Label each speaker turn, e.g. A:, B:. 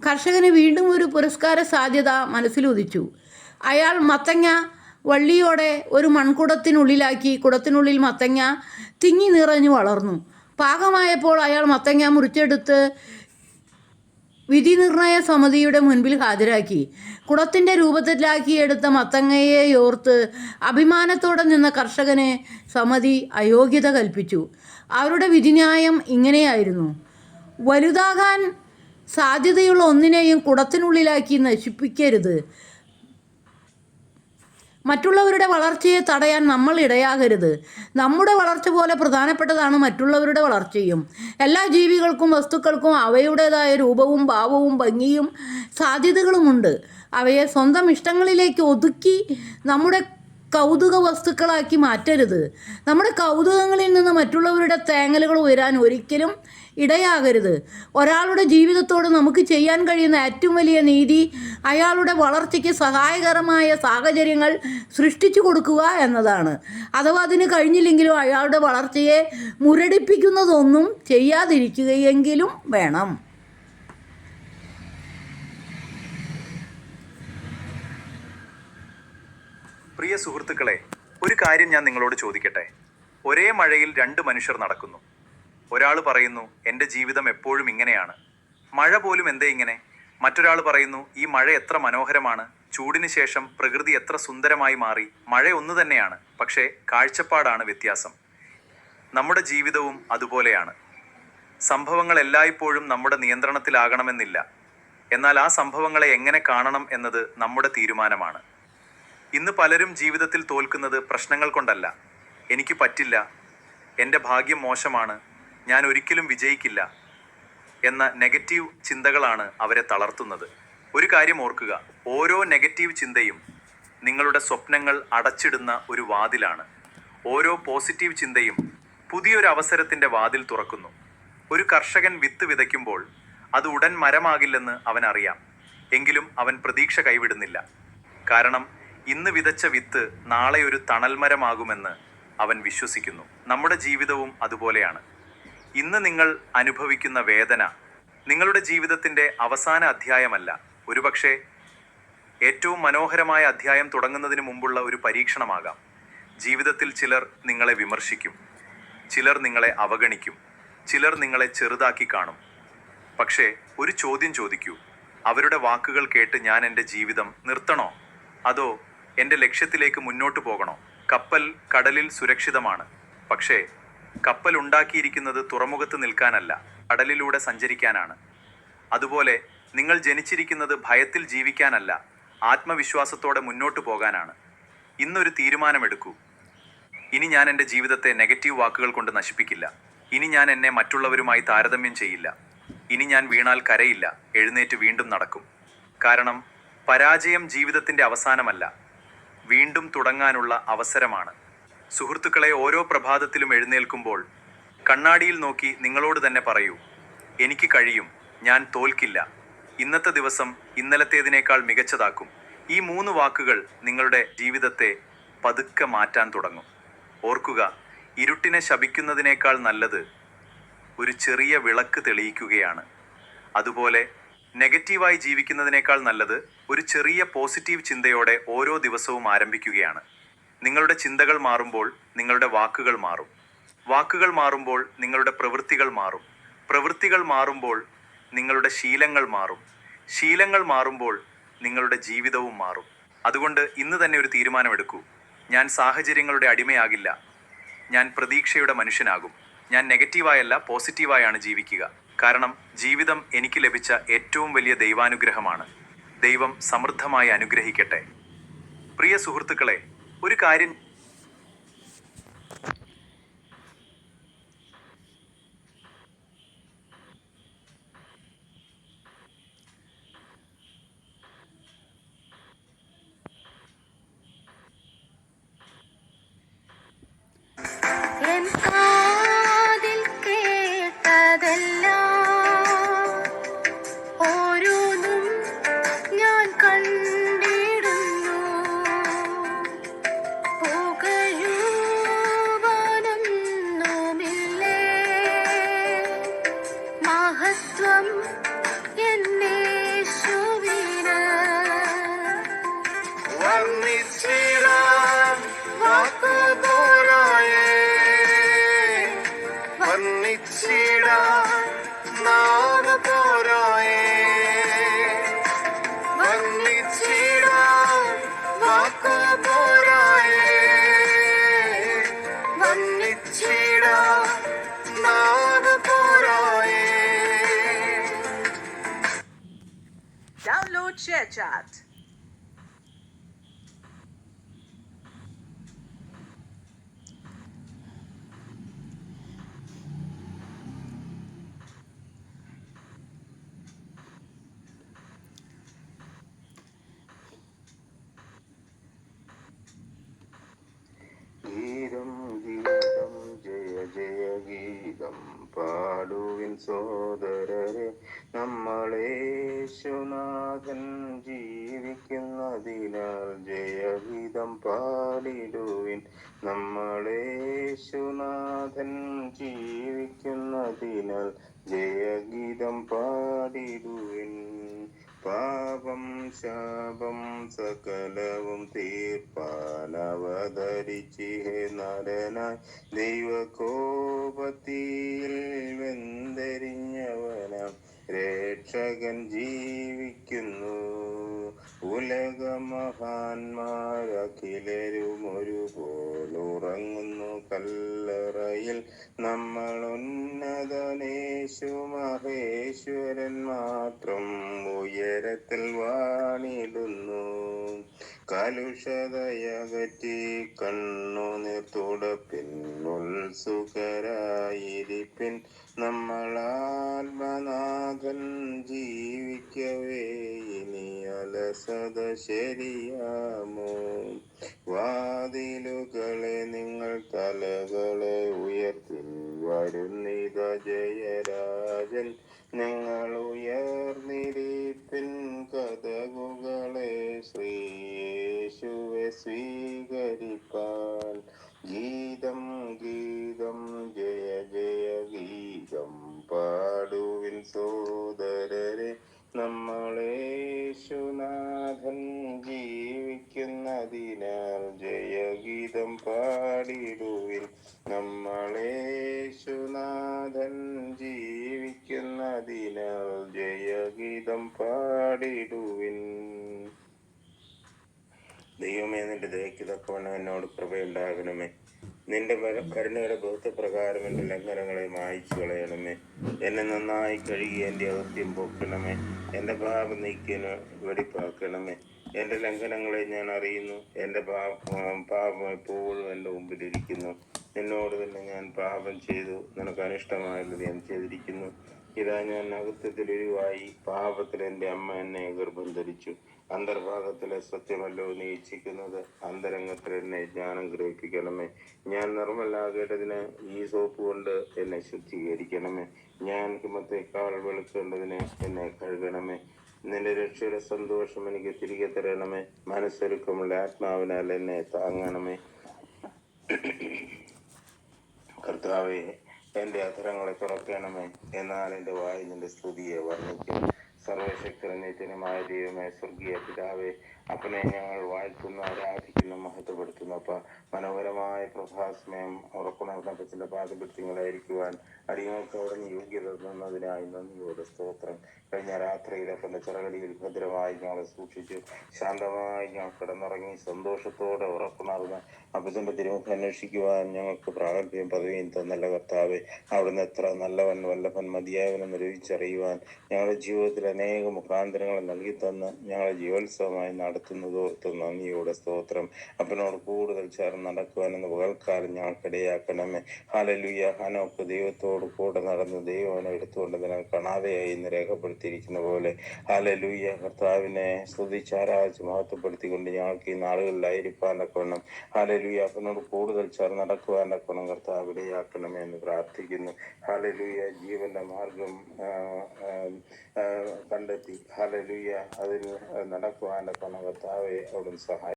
A: കർഷകന് വീണ്ടും ഒരു പുരസ്കാര സാധ്യത മനസ്സിലുദിച്ചു. അയാൾ മത്തങ്ങ വള്ളിയോടെ ഒരു മൺകുടത്തിനുള്ളിലാക്കി. കുടത്തിനുള്ളിൽ മത്തങ്ങ തിങ്ങി നിറഞ്ഞു വളർന്നു. പാകമായപ്പോൾ അയാൾ മത്തങ്ങ മുറിച്ചെടുത്ത് വിധി നിർണയ സമിതിയുടെ മുൻപിൽ ഹാജരാക്കി. കുടത്തിൻ്റെ രൂപത്തിലാക്കിയെടുത്ത മത്തങ്ങയെയോർത്ത് അഭിമാനത്തോടെ നിന്ന കർഷകന് സമിതി അയോഗ്യത കൽപ്പിച്ചു. അവരുടെ വിധിന്യായം ഇങ്ങനെയായിരുന്നു: വലുതാകാൻ സാധ്യതയുള്ള ഒന്നിനെയും കുടത്തിനുള്ളിലാക്കി നശിപ്പിക്കരുത്. മറ്റുള്ളവരുടെ വളർച്ചയെ തടയാൻ നമ്മൾ ഇടയാകരുത്. നമ്മുടെ വളർച്ച പോലെ പ്രധാനപ്പെട്ടതാണ് മറ്റുള്ളവരുടെ വളർച്ചയും. എല്ലാ ജീവികൾക്കും വസ്തുക്കൾക്കും അവയുടേതായ രൂപവും ഭാവവും ഭംഗിയും സാധ്യതകളുമുണ്ട്. അവയെ സ്വന്തം ഇഷ്ടങ്ങളിലേക്ക് ഒതുക്കി നമ്മുടെ കൗതുക വസ്തുക്കളാക്കി മാറ്റരുത്. നമ്മുടെ കൗതുകങ്ങളിൽ നിന്ന് മറ്റുള്ളവരുടെ തേങ്ങലുകൾ ഉയരാൻ ഒരിക്കലും ഇടയാകരുത്. ഒരാളുടെ ജീവിതത്തോട് നമുക്ക് ചെയ്യാൻ കഴിയുന്ന ഏറ്റവും വലിയ നീതി അയാളുടെ വളർച്ചയ്ക്ക് സഹായകരമായ സാഹചര്യങ്ങൾ സൃഷ്ടിച്ചു കൊടുക്കുക എന്നതാണ്. അഥവാ അതിന് കഴിഞ്ഞില്ലെങ്കിലും അയാളുടെ വളർച്ചയെ മുരടിപ്പിക്കുന്നതൊന്നും ചെയ്യാതിരിക്കുകയെങ്കിലും വേണം.
B: പ്രിയ സുഹൃത്തുക്കളെ, ഒരു കാര്യം ഞാൻ നിങ്ങളോട് ചോദിക്കട്ടെ. ഒരേ മഴയിൽ രണ്ട് മനുഷ്യർ നടക്കുന്നു. ഒരാൾ പറയുന്നു, എൻ്റെ ജീവിതം എപ്പോഴും ഇങ്ങനെയാണ്, മഴ പോലും എന്തേ ഇങ്ങനെ. മറ്റൊരാൾ പറയുന്നു, ഈ മഴ എത്ര മനോഹരമാണ്, ചൂടിന് ശേഷം പ്രകൃതി എത്ര സുന്ദരമായി മാറി. മഴ ഒന്നു തന്നെയാണ്, പക്ഷേ കാഴ്ചപ്പാടാണ് വ്യത്യാസം. നമ്മുടെ ജീവിതവും അതുപോലെയാണ്. സംഭവങ്ങൾ എല്ലായ്പ്പോഴും നമ്മുടെ നിയന്ത്രണത്തിലാകണമെന്നില്ല. എന്നാൽ ആ സംഭവങ്ങളെ എങ്ങനെ കാണണം എന്നത് നമ്മുടെ തീരുമാനമാണ്. ഇന്ന് പലരും ജീവിതത്തിൽ തോൽക്കുന്നത് പ്രശ്നങ്ങൾ കൊണ്ടല്ല. എനിക്ക് പറ്റില്ല, എൻ്റെ ഭാഗ്യം മോശമാണ്, ഞാൻ ഒരിക്കലും വിജയിക്കില്ല എന്ന നെഗറ്റീവ് ചിന്തകളാണ് അവരെ തളർത്തുന്നത്. ഒരു കാര്യം ഓർക്കുക, ഓരോ നെഗറ്റീവ് ചിന്തയും നിങ്ങളുടെ സ്വപ്നങ്ങൾ അടച്ചിടുന്ന ഒരു വാതിലാണ്. ഓരോ പോസിറ്റീവ് ചിന്തയും പുതിയൊരു അവസരത്തിൻ്റെ വാതിൽ തുറക്കുന്നു. ഒരു കർഷകൻ വിത്ത് വിതയ്ക്കുമ്പോൾ അത് ഉടൻ മരമാകില്ലെന്ന് അവനറിയാം. എങ്കിലും അവൻ പ്രതീക്ഷ കൈവിടുന്നില്ല. കാരണം ഇന്ന് വിതച്ച വിത്ത് നാളെ ഒരു തണൽമരമാകുമെന്ന് അവൻ വിശ്വസിക്കുന്നു. നമ്മുടെ ജീവിതവും അതുപോലെയാണ്. ഇന്ന് നിങ്ങൾ അനുഭവിക്കുന്ന വേദന നിങ്ങളുടെ ജീവിതത്തിൻ്റെ അവസാന അധ്യായമല്ല. ഒരുപക്ഷെ ഏറ്റവും മനോഹരമായ അധ്യായം തുടങ്ങുന്നതിന് മുമ്പുള്ള ഒരു പരീക്ഷണമാകാം. ജീവിതത്തിൽ ചിലർ നിങ്ങളെ വിമർശിക്കും, ചിലർ നിങ്ങളെ അവഗണിക്കും, ചിലർ നിങ്ങളെ ചെറുതാക്കി കാണും. പക്ഷേ ഒരു ചോദ്യം ചോദിക്കൂ, അവരുടെ വാക്കുകൾ കേട്ട് ഞാൻ എൻ്റെ ജീവിതം നിർത്തണോ, അതോ എൻ്റെ ലക്ഷ്യത്തിലേക്ക് മുന്നോട്ട് പോകണോ? കപ്പൽ കടലിൽ സുരക്ഷിതമാണ്, പക്ഷേ കപ്പൽ ഉണ്ടാക്കിയിരിക്കുന്നത് തുറമുഖത്ത് നിൽക്കാനല്ല, കടലിലൂടെ സഞ്ചരിക്കാനാണ്. അതുപോലെ നിങ്ങൾ ജനിച്ചിരിക്കുന്നത് ഭയത്തിൽ ജീവിക്കാനല്ല, ആത്മവിശ്വാസത്തോടെ മുന്നോട്ട് പോകാനാണ്. ഇന്നൊരു തീരുമാനമെടുക്കൂ. ഇനി ഞാൻ എൻ്റെ ജീവിതത്തെ നെഗറ്റീവ് വാക്കുകൾ കൊണ്ട് നശിപ്പിക്കില്ല. ഇനി ഞാൻ എന്നെ മറ്റുള്ളവരുമായി താരതമ്യം ചെയ്യില്ല. ഇനി ഞാൻ വീണാൽ കരയില്ല, എഴുന്നേറ്റ് വീണ്ടും നടക്കും. കാരണം പരാജയം ജീവിതത്തിൻ്റെ അവസാനമല്ല, വീണ്ടും തുടങ്ങാനുള്ള അവസരമാണ്. സുഹൃത്തുക്കളെ, ഓരോ പ്രഭാതത്തിലും എഴുന്നേൽക്കുമ്പോൾ കണ്ണാടിയിൽ നോക്കി നിങ്ങളോട് തന്നെ പറയൂ, എനിക്ക് കഴിയും, ഞാൻ തോൽക്കില്ല, ഇന്നത്തെ ദിവസം ഇന്നലത്തേതിനേക്കാൾ മികച്ചതാക്കും. ഈ 3 വാക്കുകൾ നിങ്ങളുടെ ജീവിതത്തെ പതുക്കെ മാറ്റാൻ തുടങ്ങും. ഓർക്കുക, ഇരുട്ടിനെ ശപിക്കുന്നതിനേക്കാൾ നല്ലത് ഒരു ചെറിയ വിളക്ക് തെളിയിക്കുകയാണ്. അതുപോലെ നെഗറ്റീവായി ജീവിക്കുന്നതിനേക്കാൾ നല്ലത് ഒരു ചെറിയ പോസിറ്റീവ് ചിന്തയോടെ ഓരോ ദിവസവും ആരംഭിക്കുകയാണ്. നിങ്ങളുടെ ചിന്തകൾ മാറുമ്പോൾ നിങ്ങളുടെ വാക്കുകൾ മാറും. വാക്കുകൾ മാറുമ്പോൾ നിങ്ങളുടെ പ്രവൃത്തികൾ മാറും. പ്രവൃത്തികൾ മാറുമ്പോൾ നിങ്ങളുടെ ശീലങ്ങൾ മാറും. ശീലങ്ങൾ മാറുമ്പോൾ നിങ്ങളുടെ ജീവിതവും മാറും. അതുകൊണ്ട് ഇന്ന് തന്നെ ഒരു തീരുമാനമെടുക്കൂ. ഞാൻ സാഹചര്യങ്ങളുടെ അടിമയാകില്ല, ഞാൻ പ്രതീക്ഷയുടെ മനുഷ്യനാകും. ഞാൻ നെഗറ്റീവായല്ല, പോസിറ്റീവായാണ് ജീവിക്കുക. കാരണം ജീവിതം എനിക്ക് ലഭിച്ച ഏറ്റവും വലിയ ദൈവാനുഗ്രഹമാണ്. ദൈവം സമൃദ്ധമായി അനുഗ്രഹിക്കട്ടെ. പ്രിയ സുഹൃത്തുക്കളെ, ഒരു കാര്യം
C: ഓരോന്നും ഞാൻ കണ്ടിടുന്നു.
B: വർണ്ണിച്ചിടാൻ നാവ് പോരായേ, വർണ്ണിച്ചിടാൻ വാക്കു പോരായേ, വർണ്ണിച്ചിടാൻ നാവ് പോരായേ.
C: Download ShareChat.
D: ഗീതം ഗീതം ജയ ജയ ഗീതം പാടുവിൻ സോദരരെ, നമ്മളേശുനാഥൻ ജീവിക്കുന്നതിനാൽ ജയഗീതം പാടിടുവിൻ. നമ്മളേശുനാഥൻ ജീവിക്കുന്നതിനാൽ ജയഗീതം പാടിടുവിൻ. പാപം ശാപം സകലവും തീർപ്പാനവതരിച്ചിഹേ നരനായി, ദൈവകോപത്തിൽ വെന്തരിഞ്ഞവനാം രക്ഷകൻ ജീവിക്കുന്നു. ഉലകമഹാന്മാരഖിലരും ഒരുപോലുറങ്ങുന്നു കല്ലറയിൽ, നമ്മൾ ഉന്നതനേശു മഹേശ്വരൻ മാത്രം ഉയരത്തിൽ വാണിടുന്നു. കലുഷതയകറ്റി കണ്ണുനീർ തുടപ്പിൻ, ഉത്സുകരായിരിപ്പിൻ, നമ്മളാത്മനാഥൻ ജീവിക്കവേ ഇനി അലസത ശരിയാമോ. വാതിലുകളെ നിങ്ങൾ തലകളെ ഉയർത്തിൻ, വരുന്നിത ജയരാജൻ, നിങ്ങൾ ഉയർന്നിരിപ്പിൻ കതകുകളെ ശ്രീയേശുവെ സ്വീകരിപ്പാൻ. ഗീതം ഗീതം ജയ ജയ ഗീതം പാടുവിൻ സോദരരെ, നമ്മളേശുനാഥൻ ജീവിക്കുന്നതിനാൽ ജയഗീതം പാടിടുവിൻ. നമ്മളേശുനാഥൻ ജീവിക്കുന്നതിനാൽ ജയഗീതം പാടിടുവിൻ. ദൈവമേ, നിന്റെ ദയയ്ക്ക് തക്കവണ്ണം എന്നോട് കൃപയുണ്ടാകണമേ. നിന്റെ കരുണയുടെ ബഹുത്വപ്രകാരം എൻ്റെ ലംഘനങ്ങളെ മായ്ച്ചു കളയണമേ. എന്നെ നന്നായി കഴുകി എൻ്റെ അകത്യം പോക്കണമേ. എൻ്റെ പാപം നീക്കിയതിന് വെടിപ്പാക്കണമേ. എൻ്റെ ലംഘനങ്ങളെ ഞാൻ അറിയുന്നു, എൻ്റെ പാപം എപ്പോഴും എൻ്റെ മുമ്പിലിരിക്കുന്നു. എന്നോട് തന്നെ ഞാൻ പാപം ചെയ്തു, നിനക്ക് അനിഷ്ടമായുള്ളത് ഞാൻ ചെയ്തിരിക്കുന്നു. ഇതാ ഞാൻ അകത്യത്തിൽ ഒഴിവായി, പാപത്തിൽ എൻ്റെ അമ്മ എന്നെ ഗർഭം ധരിച്ചു. അന്തർഭാഗത്തിലെ സത്യമല്ലോ നീ ഇച്ഛിക്കുന്നത്, അന്തരംഗത്തിൽ എന്നെ ജ്ഞാനം ഗ്രഹിപ്പിക്കണമേ. ഞാൻ നിർമ്മലാകേണ്ടതിന് ഈ സോപ്പ് കൊണ്ട് എന്നെ ശുദ്ധീകരിക്കണമേ. ഞാൻ ഹിമത്തേക്കാൾ വെളുക്കേണ്ടതിന് എന്നെ കഴുകണമേ. നിന്റെ രക്ഷയുടെ സന്തോഷം എനിക്ക് തിരികെ തരണമേ. മനസ്സൊരുക്കമുള്ള ആത്മാവിനാൽ എന്നെ താങ്ങണമേ. കർത്താവേ, എൻ്റെ അധരങ്ങളെ തുറക്കണമേ, എന്നാൽ എൻ്റെ വായി നിന്റെ സ്തുതിയെ വർണ്ണിക്കും. സർവശക്തനേറ്റനുമായ ദൈവമേ, സ്വർഗീയ പിതാവേ, അപ്പനെ ഞങ്ങൾ വാഴ്ത്തുന്നു, ആരാധിക്കുന്നു, മഹത്വപ്പെടുത്തുന്നു. മനോഹരമായ പ്രഭാസമയം ഉറപ്പുണർന്നപ്പത്തിന്റെ പാദപിടുത്തങ്ങളായിരിക്കുവാൻ അടിയങ്ങൾക്ക് അവിടെ നിന്ന് യോഗ്യത തന്നതിനായി നന്ദിയോടെ സ്തോത്രം. കഴിഞ്ഞ രാത്രിയിൽ അപ്പന്റെ ചിറകടിയിൽ ഭദ്രമായി ഞങ്ങളെ സൂക്ഷിച്ചു. ശാന്തമായി ഞങ്ങൾ കിടന്നുറങ്ങി സന്തോഷത്തോടെ ഉറപ്പുണർന്ന് അപ്പത്തിന്റെ തിരുമുഖം അന്വേഷിക്കുവാൻ ഞങ്ങൾക്ക് പ്രാഗൽഭ്യം പദവിയും തന്നല്ല കർത്താവെ. അവിടുന്ന് എത്ര നല്ലവൻ വല്ലഭൻ മതിയായവനെന്ന് രുചിച്ചറിയുവാൻ ഞങ്ങളുടെ ജീവിതത്തിൽ അനേക മുഖാന്തരങ്ങൾ നൽകി തന്ന് ഞങ്ങളെ ജീവോത്സവമായി നടത്തുന്നതോർത്ത് നന്ദിയോടെ സ്തോത്രം. അപ്പനോട് കൂടുതൽ ചേർന്ന് നടക്കുവാൻ എന്ന പകൽക്കാലം ഞങ്ങൾക്കിടയാക്കണമേ. ഹല്ലേലൂയ. ഹനോക്ക് ദൈവത്തോട് കൂടെ നടന്ന് ദൈവനെ എടുത്തുകൊണ്ട് നിങ്ങൾ കാണാതെയായി എന്ന് രേഖപ്പെടുത്തിയിരിക്കുന്ന പോലെ ഹല്ലേലൂയ. കർത്താവിനെ സ്തുതിച്ച് ആരാധിച്ച് മഹത്വപ്പെടുത്തിക്കൊണ്ട് ഞങ്ങൾക്ക് ഈ നാളുകളിലായിരിക്കാനൊക്കെ ഹല്ലേലൂയ. അപ്പനോട് കൂടുതൽ ചേർന്ന് നടക്കുവാനൊക്കെ കർത്താവ് ഇടയാക്കണമേ എന്ന് പ്രാർത്ഥിക്കുന്നു. ഹല്ലേലൂയ. ജീവന്റെ മാർഗം കണ്ടെത്തി ഹല്ലേലൂയ അതിൽ നടക്കുവാനൊക്കെ കർത്താവെ അവിടുന്ന് സഹായിക്കും.